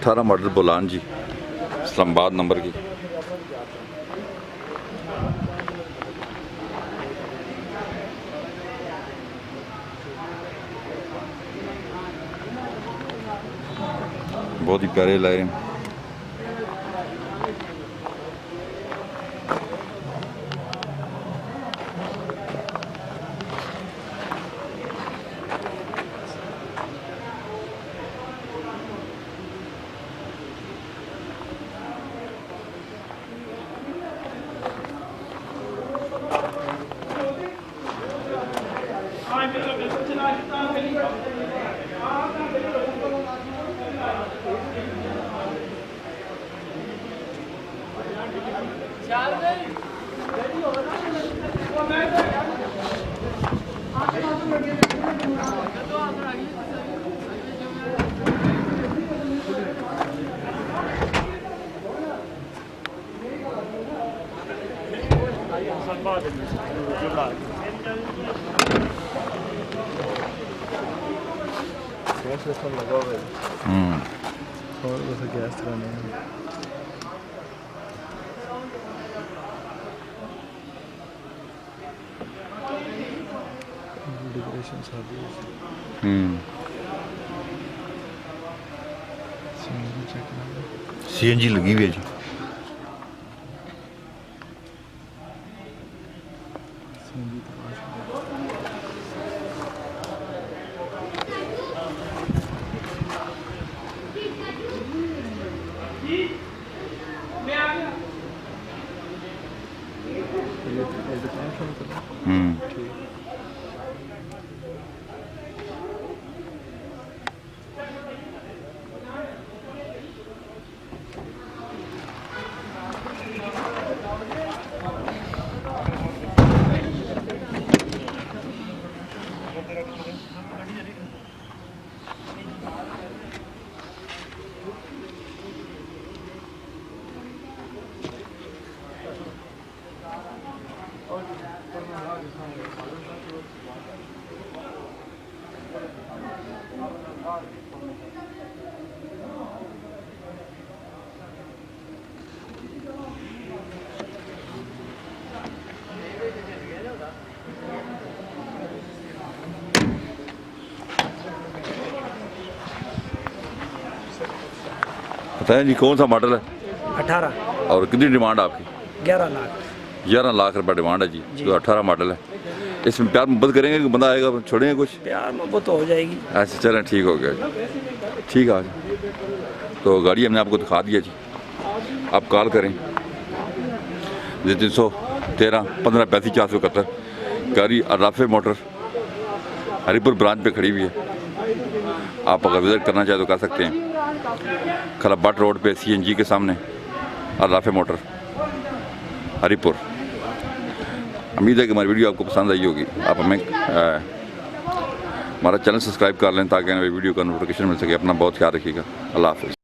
18 model Bolan जी, Islamabad number की। बहुत ही प्यारे लाए हैं। गैस सिस्टम लगा हुआ है और वैसे गैस चलाने हैं। डेकोरेशन शादी CNG लगी हुई है जी। बताएं जी, कौन सा मॉडल है? 18 और कितनी डिमांड आपकी? 11 लाख। 11 लाख रुपये डिमांड है जी। तो 18 मॉडल है। इसमें प्यार मोहब्बत करेंगे कि बंदा आएगा छोड़ेंगे कुछ? प्यार मोहब्बत तो हो जाएगी। ऐसे चलें, ठीक हो गया। ठीक है, तो गाड़ी हमने आपको दिखा दिया जी। आप कॉल करें 313 15 35 471। गाड़ी अराफे मोटर हरीपुर ब्रांच पे खड़ी हुई है। आप अगर विज़िट करना चाहें तो कर सकते हैं। खलाबाट रोड पे CNG के सामने अराफे मोटर हरीपुर। उम्मीद है कि हमारी वीडियो आपको पसंद आई होगी। आप हमें हमारा चैनल सब्सक्राइब कर लें ताकि हमें वीडियो का नोटिफिकेशन मिल सके। अपना बहुत ख्याल रखिएगा। अल्लाह हाफ़िज़।